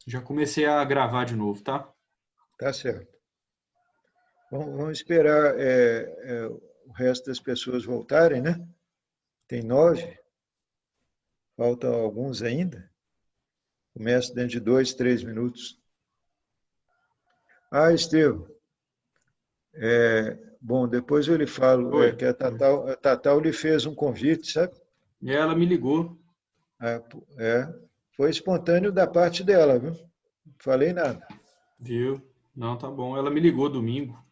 Já comecei a gravar de novo, tá? Tá certo. Vamos esperar o resto das pessoas voltarem, né? Tem 9, faltam alguns ainda. Começa dentro de 2, 3 minutos. Ah, Estevam, bom, depois eu lhe falo Oi. que a Tatal lhe fez um convite, sabe? E ela me ligou, Ah, foi espontâneo da parte dela, viu? Não falei nada. viu? Não, tá bom. Ela me ligou domingo.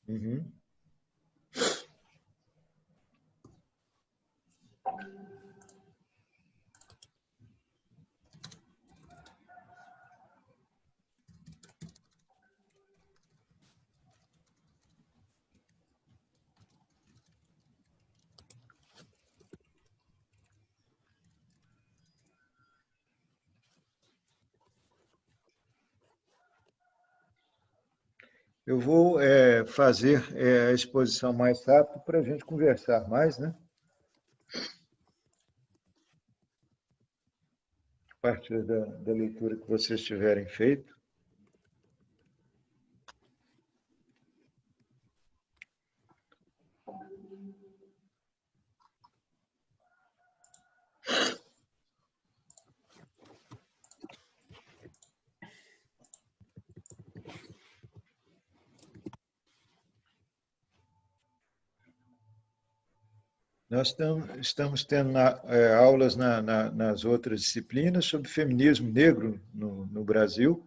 Uhum. Eu vou fazer a exposição mais rápido para a gente conversar mais, né? A partir da leitura que vocês tiverem feito. Nós estamos tendo aulas nas outras disciplinas sobre feminismo negro no Brasil,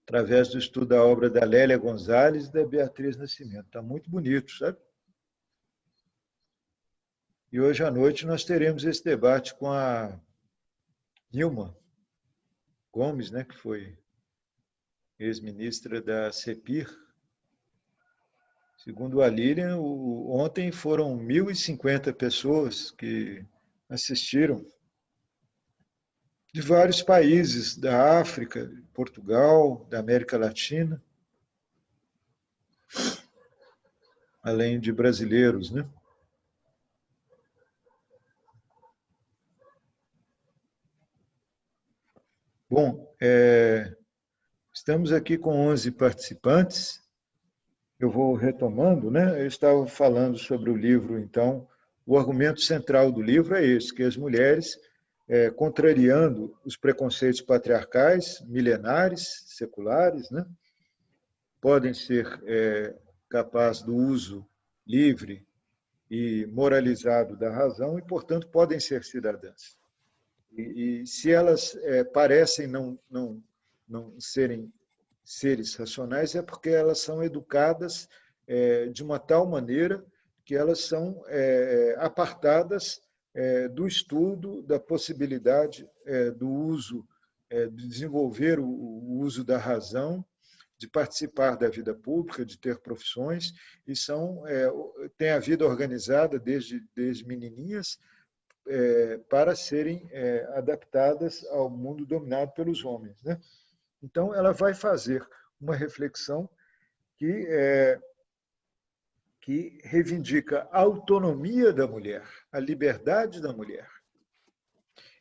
através do estudo da obra da Lélia Gonzalez e da Beatriz Nascimento. Está muito bonito, sabe? E hoje à noite nós teremos esse debate com a Nilma Gomes, né, que foi ex-ministra da CEPIR. Segundo a Lilian, ontem foram 1.050 pessoas que assistiram de vários países da África, Portugal, da América Latina, além de brasileiros, né? Bom, estamos aqui com 11 participantes. Eu vou retomando, né? Eu estava falando sobre o livro, então, o argumento central do livro é esse, que as mulheres, contrariando os preconceitos patriarcais, milenares, seculares, né? Podem ser capazes do uso livre e moralizado da razão e, portanto, podem ser cidadãs. E se elas parecem não serem seres racionais, é porque elas são educadas de uma tal maneira que elas são apartadas do estudo, da possibilidade do uso, de desenvolver o uso da razão, de participar da vida pública, de ter profissões, e têm a vida organizada desde menininhas para serem adaptadas ao mundo dominado pelos homens, né? Então, ela vai fazer uma reflexão que reivindica a autonomia da mulher, a liberdade da mulher.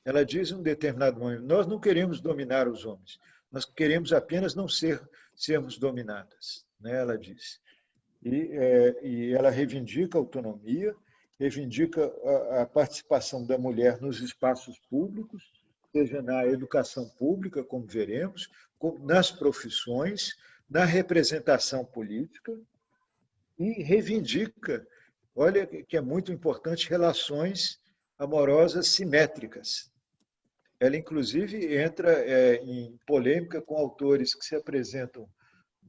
Ela diz em um determinado momento: nós não queremos dominar os homens, nós queremos apenas não sermos dominadas, né? Ela diz. E ela reivindica a autonomia, reivindica a participação da mulher nos espaços públicos, seja na educação pública, como veremos, nas profissões, na representação política, e reivindica, olha que é muito importante, relações amorosas simétricas. Ela, inclusive, entra em polêmica com autores que se apresentam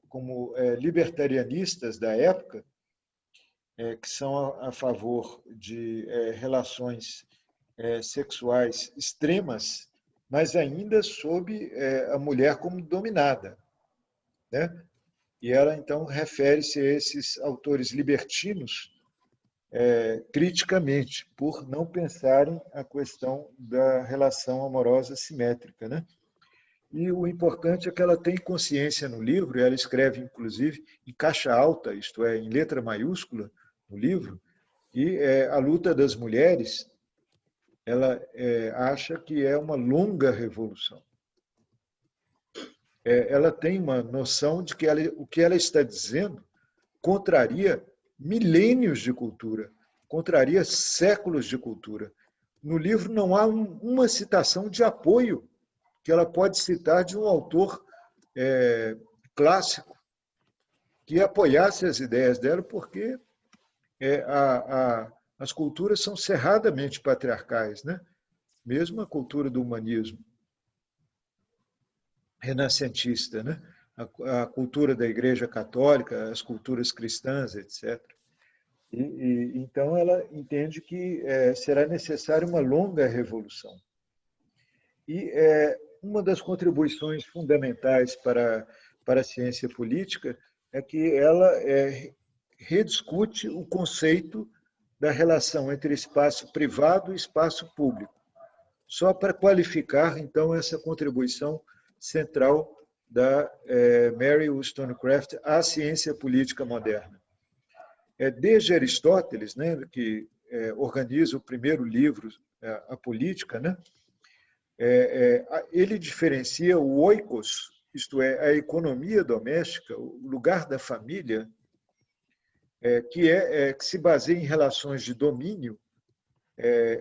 como libertarianistas da época, que são a favor de relações sexuais extremas, mas ainda sob a mulher como dominada, né? E ela, então, refere-se a esses autores libertinos criticamente, por não pensarem a questão da relação amorosa simétrica, né? E o importante é que ela tem consciência no livro, e ela escreve, inclusive, em caixa alta, isto é, em letra maiúscula, no livro, e a luta das mulheres, ela acha que é uma longa revolução. ela tem uma noção de que o que ela está dizendo contraria milênios de cultura, contraria séculos de cultura. No livro não há uma citação de apoio que ela pode citar de um autor clássico que apoiasse as ideias dela, porque as culturas são cerradamente patriarcais, né? Mesmo a cultura do humanismo renascentista, né? A cultura da Igreja Católica, as culturas cristãs, etc. Então, ela entende que será necessária uma longa revolução. E uma das contribuições fundamentais para a ciência política é que ela rediscute o conceito da relação entre espaço privado e espaço público, só para qualificar, então, essa contribuição central da Mary Wollstonecraft à ciência política moderna. Desde Aristóteles, né, que organiza o primeiro livro, A Política, né, ele diferencia o oikos, isto é, a economia doméstica, o lugar da família, que se baseia em relações de domínio,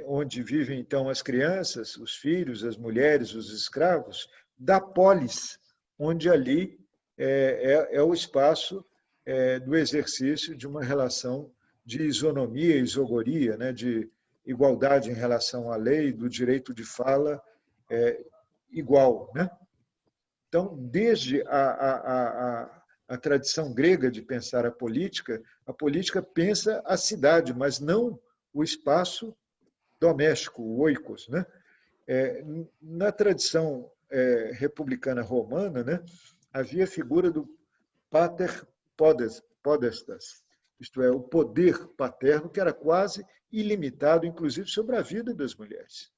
onde vivem então as crianças, os filhos, as mulheres, os escravos, da polis, onde ali é o espaço do exercício de uma relação de isonomia, isogoria, né, de igualdade em relação à lei, do direito de fala igual, né? Então, desde a tradição grega de pensar a política pensa a cidade, mas não o espaço doméstico, o oikos, né? Na tradição republicana romana, né, havia a figura do pater podestas, isto é, o poder paterno, que era quase ilimitado, inclusive sobre a vida das mulheres.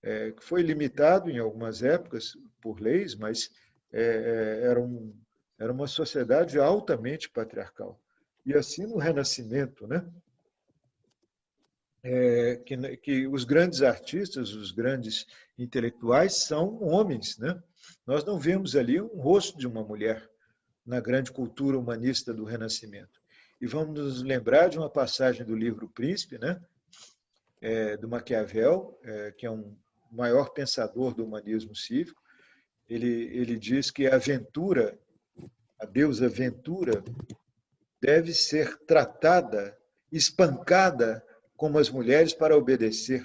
Que foi limitado em algumas épocas por leis, mas era uma sociedade altamente patriarcal. E assim no Renascimento, né? Que os grandes artistas, os grandes intelectuais são homens, né? Nós não vemos ali um rosto de uma mulher na grande cultura humanista do Renascimento. E vamos nos lembrar de uma passagem do livro O Príncipe, né? Do Maquiavel, que é um maior pensador do humanismo cívico. Ele diz que a Ventura, a deusa Ventura, deve ser tratada, espancada como as mulheres para obedecer,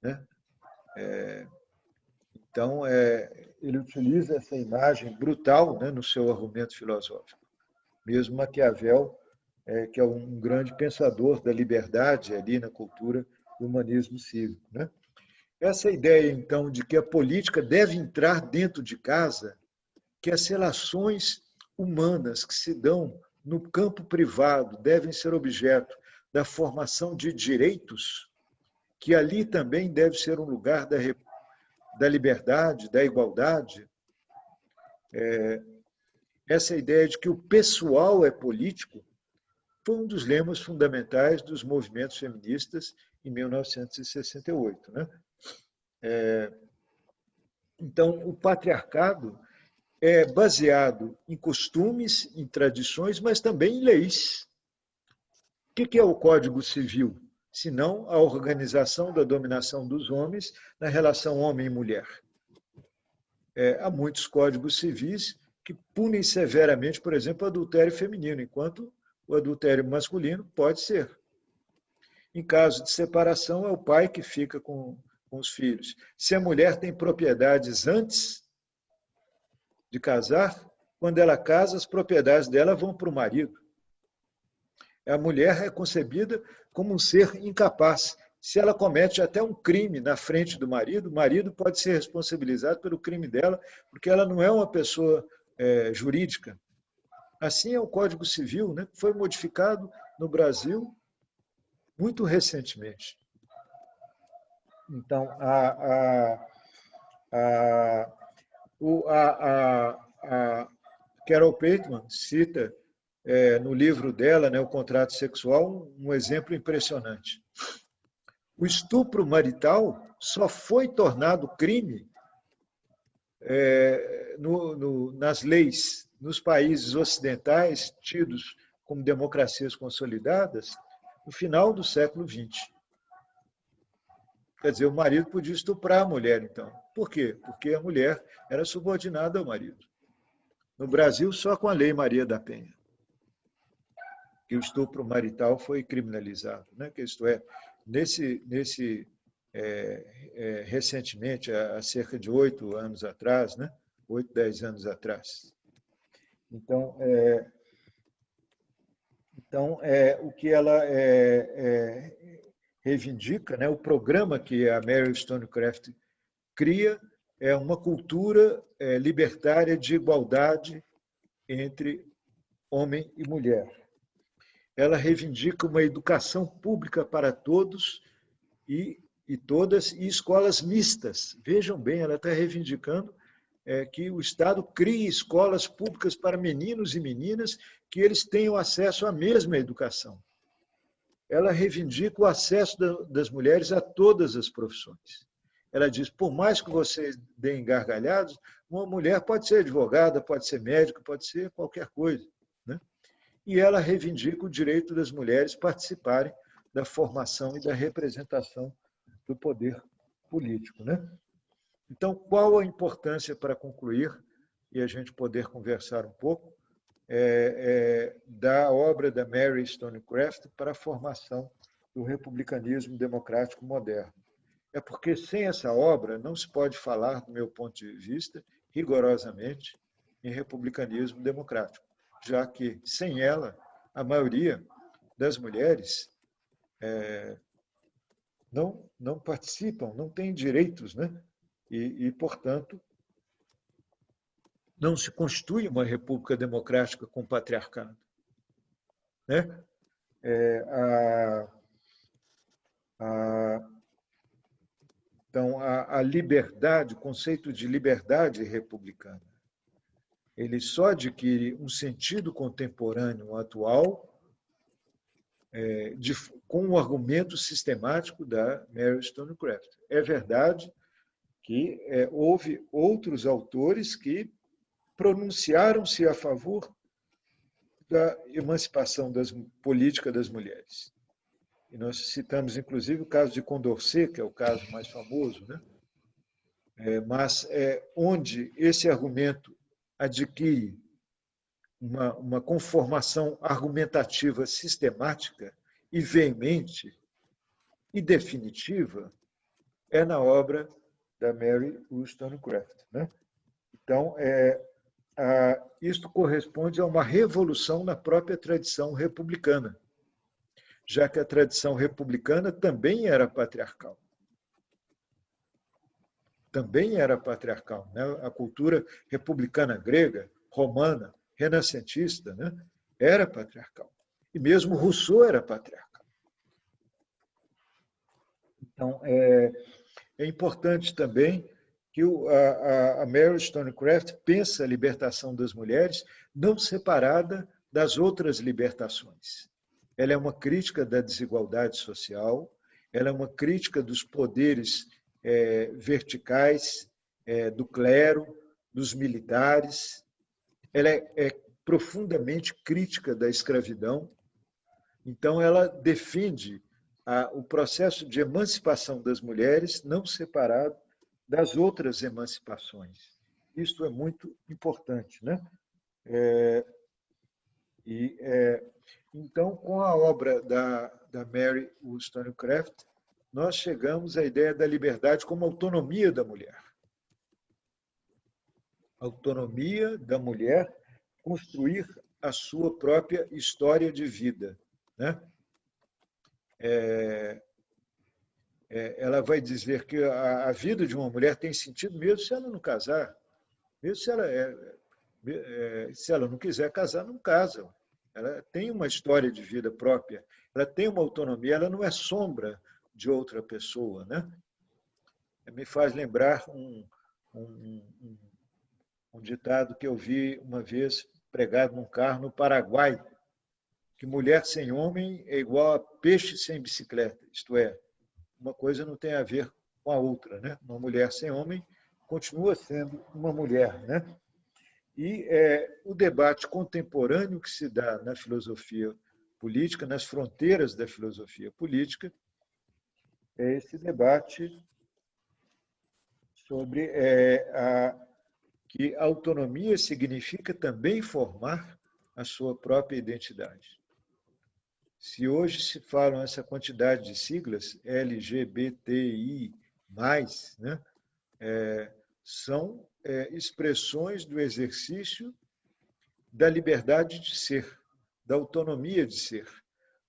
né? Então, ele utiliza essa imagem brutal, né, no seu argumento filosófico. Mesmo Maquiavel, que é um grande pensador da liberdade ali na cultura do humanismo cívico, né? Essa ideia, então, de que a política deve entrar dentro de casa, que as relações humanas que se dão no campo privado devem ser objeto da formação de direitos, que ali também deve ser um lugar da liberdade, da igualdade. Essa ideia de que o pessoal é político foi um dos lemas fundamentais dos movimentos feministas em 1968, né? Então, o patriarcado é baseado em costumes, em tradições, mas também em leis. O que é o Código Civil? Senão a organização da dominação dos homens na relação homem e mulher. Há muitos códigos civis que punem severamente, por exemplo, o adultério feminino, enquanto o adultério masculino pode ser. Em caso de separação, é o pai que fica com os filhos. Se a mulher tem propriedades antes de casar, quando ela casa, as propriedades dela vão para o marido. A mulher é concebida como um ser incapaz. Se ela comete até um crime na frente do marido, o marido pode ser responsabilizado pelo crime dela, porque ela não é uma pessoa jurídica. Assim é o Código Civil, né, que foi modificado no Brasil muito recentemente. Então, a Carol Pateman cita no livro dela, né, O Contrato Sexual, um exemplo impressionante. O estupro marital só foi tornado crime nas leis, nos países ocidentais, tidos como democracias consolidadas, no final do século XX. Quer dizer, o marido podia estuprar a mulher, então. Por quê? Porque a mulher era subordinada ao marido. No Brasil, só com a Lei Maria da Penha, que o estupro marital foi criminalizado, né? Que isto é, recentemente, há cerca de 8 anos atrás, né? 8, 10 anos atrás. Então, o que ela reivindica, né? O programa que a Mary Wollstonecraft cria é uma cultura libertária de igualdade entre homem e mulher. Ela reivindica uma educação pública para todos e todas, e escolas mistas. Vejam bem, ela está reivindicando que o Estado crie escolas públicas para meninos e meninas, que eles tenham acesso à mesma educação. Ela reivindica o acesso das mulheres a todas as profissões. Ela diz, por mais que vocês deem gargalhadas, uma mulher pode ser advogada, pode ser médica, pode ser qualquer coisa, né? E ela reivindica o direito das mulheres participarem da formação e da representação do poder político, né? Então, qual a importância, para concluir, e a gente poder conversar um pouco, da obra da Mary Wollstonecraft para a formação do republicanismo democrático moderno? É porque, sem essa obra, não se pode falar, do meu ponto de vista, rigorosamente, em republicanismo democrático, já que, sem ela, a maioria das mulheres não participam, não têm direitos, né? E, portanto, não se constitui uma república democrática com patriarcado, né? Então, a liberdade, o conceito de liberdade republicana, ele só adquire um sentido contemporâneo atual com o argumento sistemático da Mary Wollstonecraft. É verdade que houve outros autores que pronunciaram-se a favor da emancipação política das mulheres. E nós citamos, inclusive, o caso de Condorcet, que é o caso mais famoso, né? Mas onde esse argumento adquire uma conformação argumentativa sistemática e veemente e definitiva é na obra da Mary Wollstonecraft, né? Então, isto corresponde a uma revolução na própria tradição republicana, já que a tradição republicana também era patriarcal. Também era patriarcal, né? A cultura republicana grega, romana, renascentista, né? Era patriarcal. E mesmo Rousseau era patriarcal. Então, é importante também que a Mary Wollstonecraft pensa a libertação das mulheres não separada das outras libertações. Ela é uma crítica da desigualdade social, ela é uma crítica dos poderes verticais, do clero, dos militares. Ela é profundamente crítica da escravidão. Então, ela defende o processo de emancipação das mulheres não separado das outras emancipações. Isto é muito importante, né? Então, com a obra da Mary Wollstonecraft, nós chegamos à ideia da liberdade como autonomia da mulher. Autonomia da mulher construir a sua própria história de vida, né? Ela vai dizer que a vida de uma mulher tem sentido mesmo se ela não casar, mesmo se ela não quiser casar, não casa. Ela tem uma história de vida própria, ela tem uma autonomia, ela não é sombra de outra pessoa, né? Me faz lembrar um ditado que eu vi uma vez pregado num carro no Paraguai, que mulher sem homem é igual a peixe sem bicicleta, isto é, uma coisa não tem a ver com a outra, né? Uma mulher sem homem continua sendo uma mulher, né? E o debate contemporâneo que se dá na filosofia política, nas fronteiras da filosofia política, é esse debate sobre que a autonomia significa também formar a sua própria identidade. Se hoje se falam essa quantidade de siglas, LGBTI+, né, são expressões do exercício da liberdade de ser, da autonomia de ser,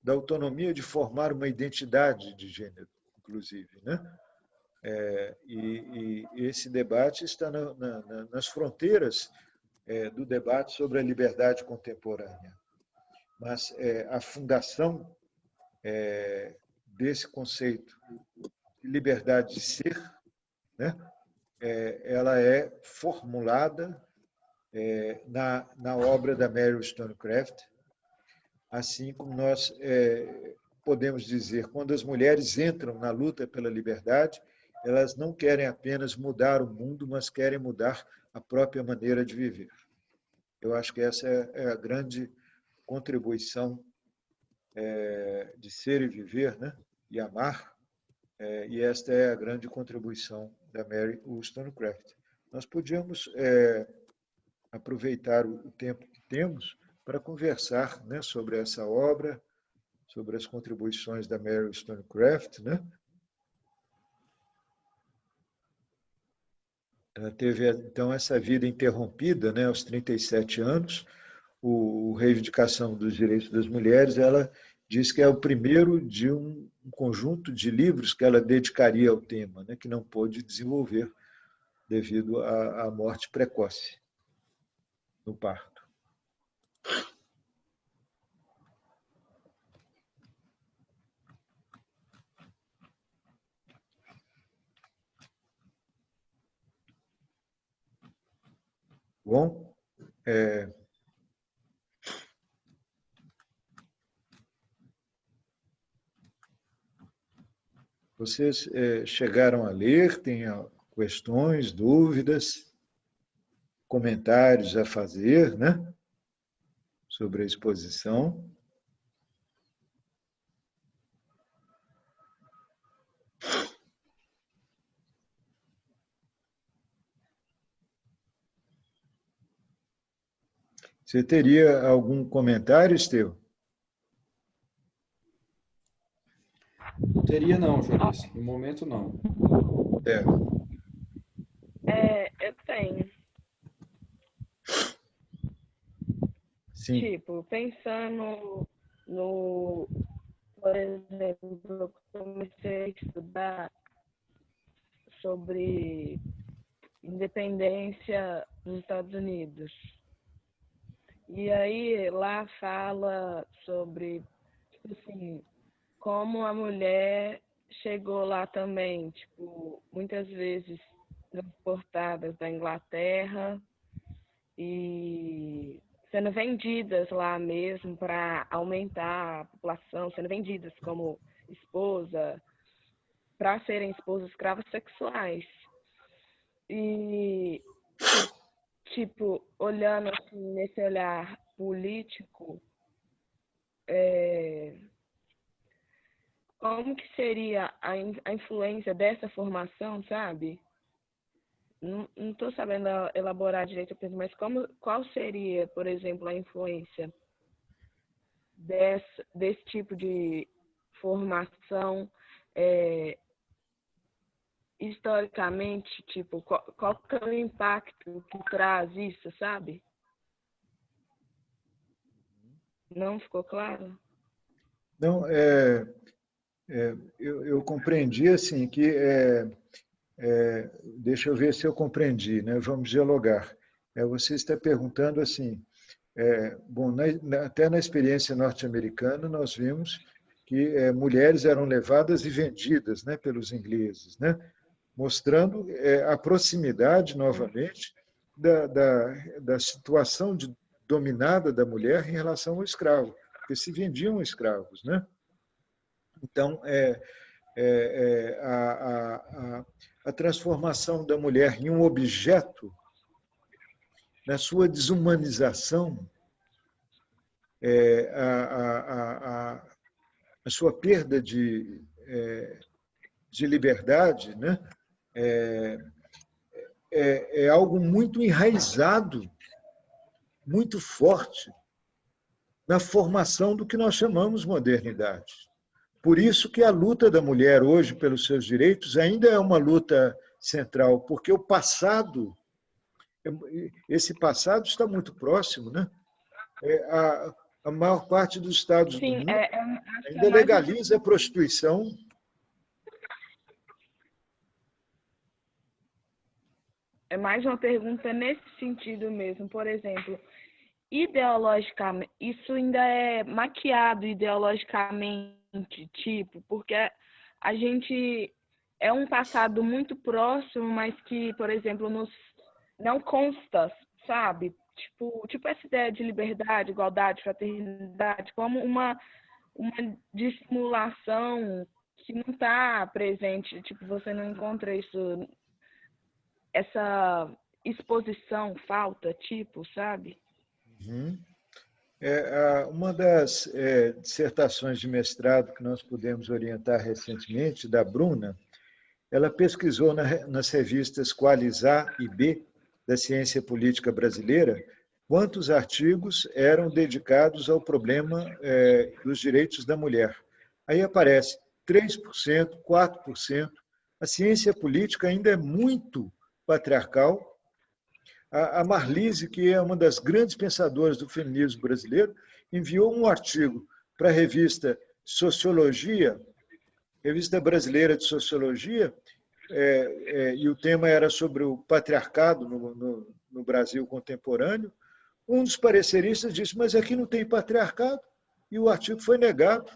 da autonomia de formar uma identidade de gênero, inclusive, né? E esse debate está nas fronteiras do debate sobre a liberdade contemporânea. Mas a fundação desse conceito de liberdade de ser, né, ela é formulada na obra da Mary Wollstonecraft, assim como nós podemos dizer, quando as mulheres entram na luta pela liberdade, elas não querem apenas mudar o mundo, mas querem mudar a própria maneira de viver. Eu acho que essa é a grande contribuição de ser e viver, né? E amar, e esta é a grande contribuição da Mary Wollstonecraft. Nós podíamos aproveitar o tempo que temos para conversar, né, sobre essa obra, sobre as contribuições da Mary Wollstonecraft, né? Ela teve, então, essa vida interrompida, né, aos 37 anos. O Reivindicação dos Direitos das Mulheres, ela diz que é o primeiro de um conjunto de livros que ela dedicaria ao tema, né, que não pôde desenvolver devido à morte precoce no parto. Bom, vocês chegaram a ler, têm questões, dúvidas, comentários a fazer, né, sobre a exposição? Você teria algum comentário, Estevão? Teria não, Jones. No momento, não. Eu tenho. Sim. Tipo, pensando no, por exemplo, eu comecei a estudar sobre independência dos Estados Unidos. E aí lá fala sobre, tipo assim, como a mulher chegou lá também, tipo, muitas vezes transportadas da Inglaterra e sendo vendidas lá mesmo para aumentar a população, sendo vendidas como esposa, para serem esposas escravas sexuais. E, tipo, olhando assim, nesse olhar político, como que seria a influência dessa formação, sabe? Não estou sabendo elaborar direito, mas qual seria, por exemplo, a influência desse tipo de formação historicamente, tipo, qual que é o impacto que traz isso, sabe? Não ficou claro? Não, eu compreendi assim que deixa eu ver se eu compreendi, né? Vamos dialogar. Você está perguntando assim, bom, até na experiência norte-americana nós vimos que mulheres eram levadas e vendidas, né, pelos ingleses, né? Mostrando a proximidade novamente da situação dominada da mulher em relação ao escravo, porque se vendiam escravos, né? Então, a transformação da mulher em um objeto, na sua desumanização, a sua perda de liberdade, né? É algo muito enraizado, muito forte na formação do que nós chamamos modernidade. Por isso que a luta da mulher hoje pelos seus direitos ainda é uma luta central, porque o passado, esse passado está muito próximo, né? A maior parte dos estados do Sim, mundo acho que é ainda mais legaliza a prostituição. É mais uma pergunta nesse sentido mesmo. Por exemplo, ideologicamente, isso ainda é maquiado ideologicamente, tipo, porque a gente é um passado muito próximo, mas que, por exemplo, não consta, sabe? Tipo essa ideia de liberdade, igualdade, fraternidade, como uma dissimulação que não está presente, tipo, você não encontra isso, essa exposição, falta, tipo, sabe? Uhum. Uma das dissertações de mestrado que nós pudemos orientar recentemente, da Bruna, ela pesquisou nas revistas Qualis A e B da Ciência Política Brasileira quantos artigos eram dedicados ao problema dos direitos da mulher. Aí aparece 3%, 4%. A ciência política ainda é muito patriarcal. A Marlise, que é uma das grandes pensadoras do feminismo brasileiro, enviou um artigo para a revista Sociologia, Revista Brasileira de Sociologia, e o tema era sobre o patriarcado no Brasil contemporâneo. Um dos pareceristas disse, mas aqui não tem patriarcado, e o artigo foi negado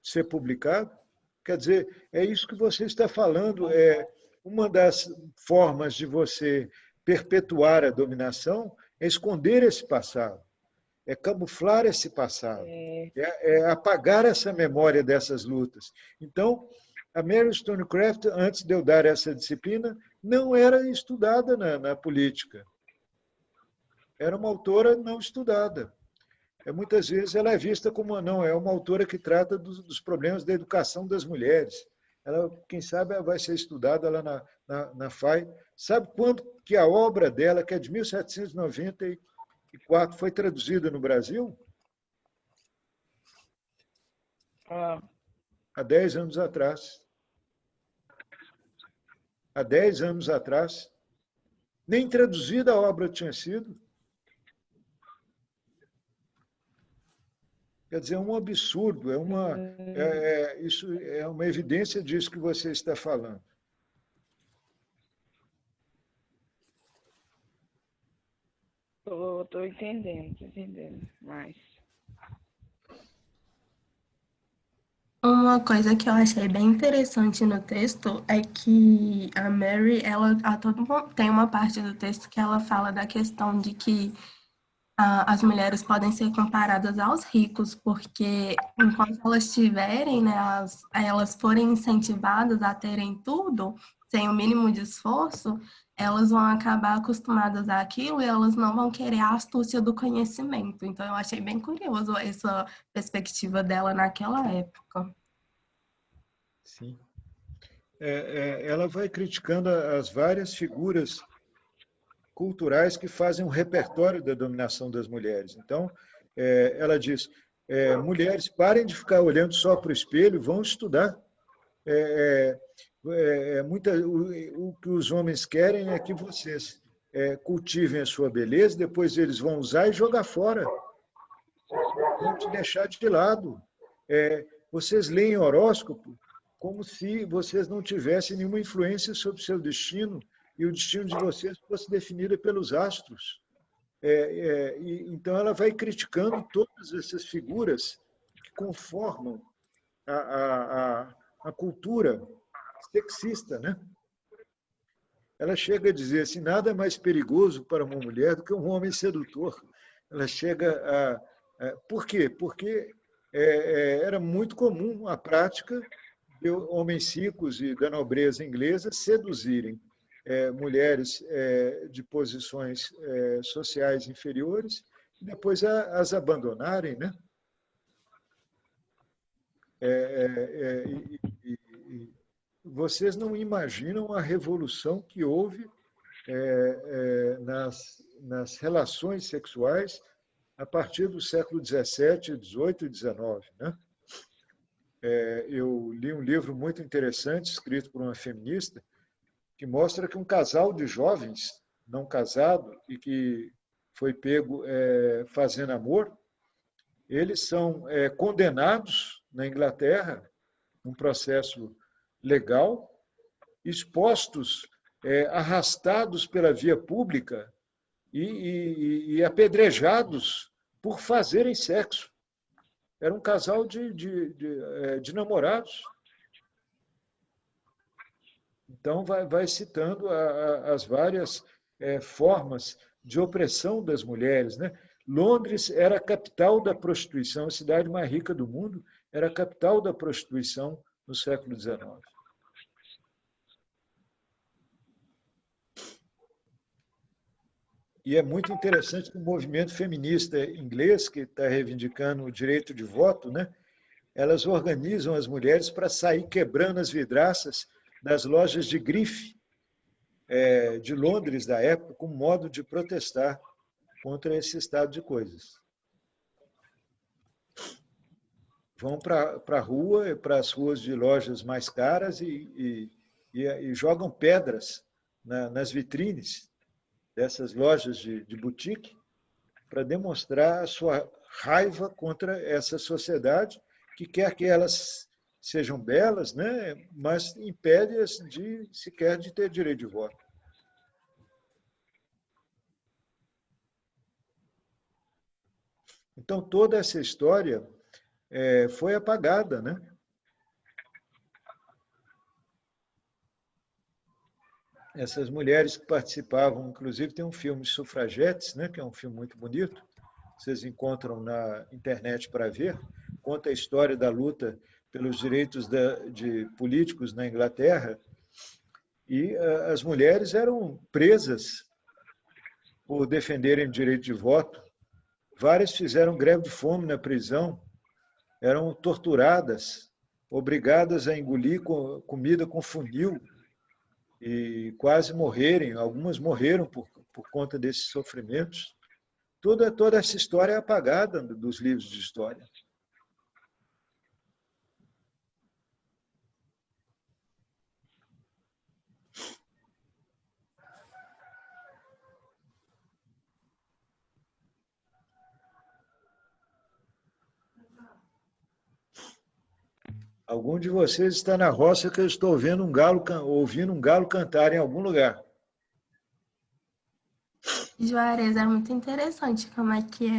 de ser publicado. Quer dizer, é isso que você está falando, uma das formas de você perpetuar a dominação é esconder esse passado, é camuflar esse passado, é apagar essa memória dessas lutas. Então, a Mary Wollstonecraft, antes de eu dar essa disciplina, não era estudada na política. Era uma autora não estudada. Muitas vezes ela é vista como não, é uma autora que trata dos problemas da educação das mulheres. Ela, quem sabe, vai ser estudada lá na FAI. Sabe quando que a obra dela, que é de 1794, foi traduzida no Brasil? Há 10 anos atrás. Há 10 anos atrás. Nem traduzida a obra tinha sido. Quer dizer, é um absurdo, isso é uma evidência disso que você está falando. Tô entendendo mais. Uma coisa que eu achei bem interessante no texto é que a Mary, ela tem uma parte do texto que ela fala da questão de que as mulheres podem ser comparadas aos ricos, porque enquanto elas tiverem, né, elas forem incentivadas a terem tudo, sem o mínimo de esforço, elas vão acabar acostumadas àquilo e elas não vão querer a astúcia do conhecimento. Então, eu achei bem curioso essa perspectiva dela naquela época. Sim. Ela vai criticando as várias figuras culturais que fazem um repertório da dominação das mulheres. Então, ela diz, mulheres, parem de ficar olhando só para o espelho, vão estudar. O que os homens querem é que vocês cultivem a sua beleza, depois eles vão usar e jogar fora. Vão te deixar de lado. Vocês leem horóscopo como se vocês não tivessem nenhuma influência sobre o seu destino e o destino de vocês fosse definido pelos astros. Então, ela vai criticando todas essas figuras que conformam a cultura sexista, né? Ela chega a dizer assim, nada é mais perigoso para uma mulher do que um homem sedutor. Ela chega a... Por quê? Porque era muito comum a prática de homens ricos e da nobreza inglesa seduzirem mulheres de posições sociais inferiores e depois as abandonarem, né? Vocês não imaginam a revolução que houve nas relações sexuais a partir do século XVII, XVIII e XIX, né? Eu li um livro muito interessante, escrito por uma feminista, que mostra que um casal de jovens não casado e que foi pego fazendo amor, eles são condenados na Inglaterra, num processo legal, expostos, arrastados pela via pública e apedrejados por fazerem sexo. Era um casal de namorados. Então, vai citando as várias formas de opressão das mulheres, né? Londres era a capital da prostituição, a cidade mais rica do mundo, era a capital da prostituição no século XIX. E é muito interessante que o movimento feminista inglês, que está reivindicando o direito de voto, né? Elas organizam as mulheres para sair quebrando as vidraças das lojas de grife de Londres da época, como modo de protestar contra esse estado de coisas. Vão para a rua, para as ruas de lojas mais caras e jogam pedras nas vitrines dessas lojas de boutique para demonstrar a sua raiva contra essa sociedade que quer que elas sejam belas, né? Mas impede-as sequer de ter direito de voto. Então, toda essa história foi apagada, né? Essas mulheres que participavam, inclusive tem um filme Sufragettes, né, que é um filme muito bonito, vocês encontram na internet para ver, conta a história da luta pelos direitos de políticos na Inglaterra, e as mulheres eram presas por defenderem o direito de voto. Várias fizeram greve de fome na prisão, eram torturadas, obrigadas a engolir comida com funil e quase morrerem. Algumas morreram por conta desses sofrimentos. Toda essa história é apagada dos livros de história. Algum de vocês está na roça que eu estou ouvindo um galo cantar em algum lugar. Juarez, é muito interessante como é que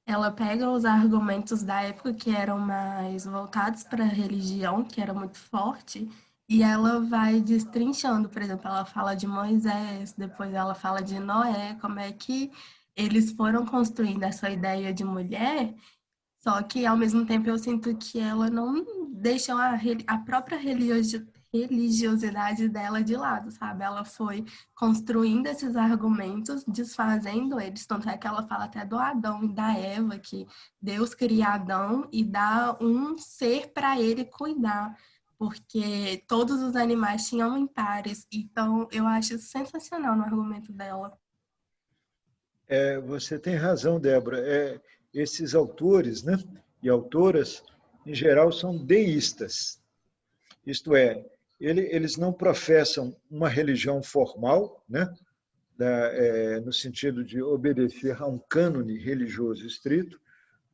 ela pega os argumentos da época que eram mais voltados para a religião, que era muito forte, e ela vai destrinchando. Por exemplo, ela fala de Moisés, depois ela fala de Noé, como é que eles foram construindo essa ideia de mulher. Só que, ao mesmo tempo, eu sinto que ela não deixou a própria religiosidade dela de lado, sabe? Ela foi construindo esses argumentos, desfazendo eles. Tanto é que ela fala até do Adão e da Eva, que Deus cria Adão e dá um ser para ele cuidar, porque todos os animais tinham impares. Então, eu acho sensacional no argumento dela. Você tem razão, Débora. Esses autores, né, e autoras, em geral, são deístas. Isto é, eles não professam uma religião formal, né, no sentido de obedecer a um cânone religioso estrito,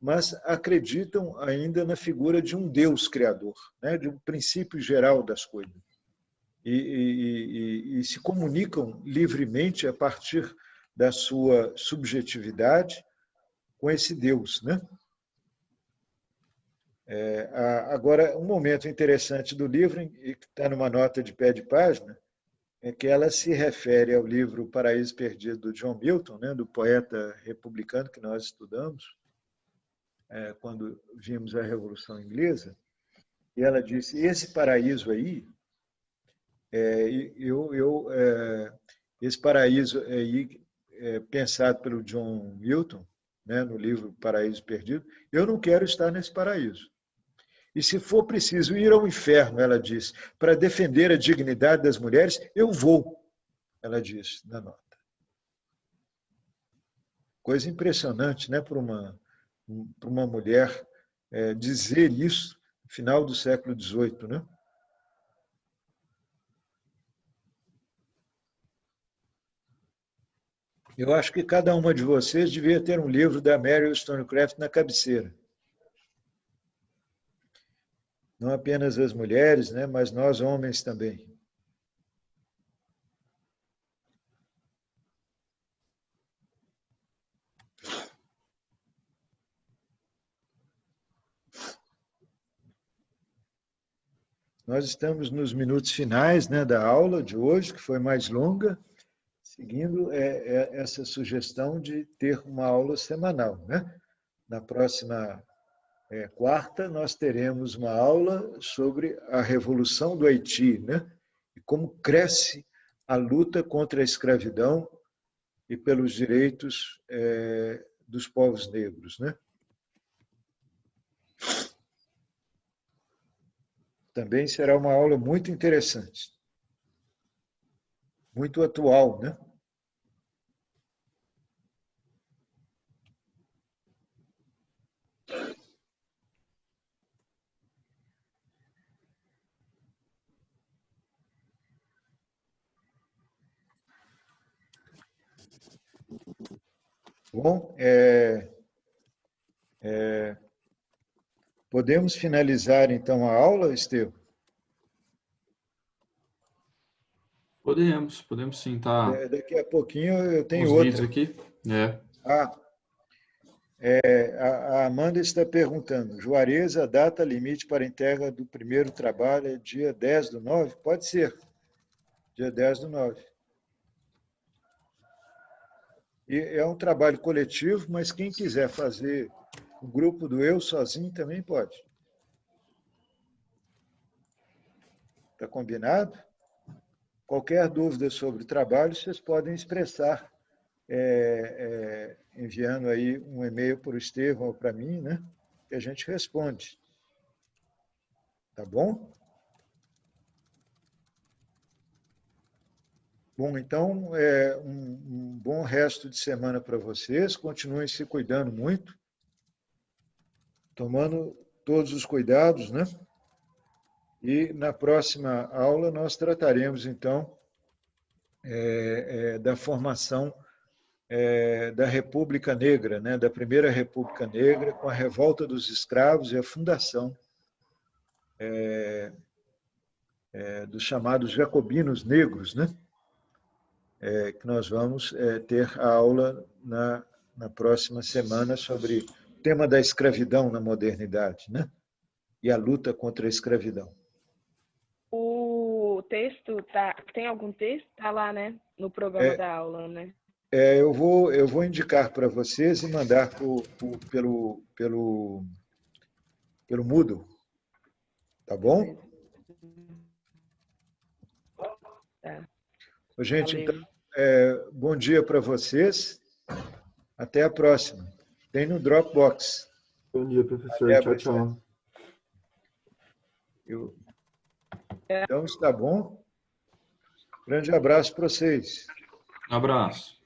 mas acreditam ainda na figura de um Deus criador, né, de um princípio geral das coisas. E se comunicam livremente a partir da sua subjetividade com esse Deus, né? Agora, um momento interessante do livro, e que está numa nota de pé de página, é que ela se refere ao livro Paraíso Perdido, do John Milton, né, do poeta republicano que nós estudamos quando vimos a Revolução Inglesa, E ela disse, esse paraíso aí, esse paraíso aí, pensado pelo John Milton, né, no livro Paraíso Perdido, eu não quero estar nesse paraíso. E se for preciso ir ao inferno, ela diz, para defender a dignidade das mulheres, eu vou, ela diz na nota. Coisa impressionante, né, para uma mulher dizer isso no final do século XVIII, né? Eu acho que cada uma de vocês devia ter um livro da Mary Wollstonecraft na cabeceira. Não apenas as mulheres, né, mas nós homens também. Nós estamos nos minutos finais, né, da aula de hoje, que foi mais longa, seguindo essa sugestão de ter uma aula semanal, né? Na próxima quarta, nós teremos uma aula sobre a Revolução do Haiti, né? E como cresce a luta contra a escravidão e pelos direitos dos povos negros, né? Também será uma aula muito interessante, muito atual, né? Bom, podemos finalizar então a aula, Estevam? Podemos sim, tá? Daqui a pouquinho eu tenho Os vídeos outra. aqui. É. A Amanda está perguntando, Juarez, a data limite para a entrega do primeiro trabalho é dia 10/9? Pode ser, dia 10/9. E é um trabalho coletivo, mas quem quiser fazer o grupo do eu sozinho também pode. Está combinado? Qualquer dúvida sobre o trabalho, vocês podem expressar enviando aí um e-mail para o Estevão ou para mim, né? Que a gente responde. Tá bom? Bom, então, um bom resto de semana para vocês. Continuem se cuidando muito, tomando todos os cuidados, né? E na próxima aula nós trataremos, então, da formação da República Negra, né? Da Primeira República Negra, com a revolta dos escravos e a fundação dos chamados jacobinos negros, né? Que nós vamos ter a aula na próxima semana sobre o tema da escravidão na modernidade, né? E a luta contra a escravidão. O texto tem algum texto? Tá lá, né? No programa da aula, né? Eu vou indicar para vocês e mandar pelo Moodle. Tá bom? Tá. Gente, Valeu. então, bom dia para vocês. Até a próxima. Tem no Dropbox. Bom dia, professor. Tchau, tchau. Então, está bom. Grande abraço para vocês. Abraço.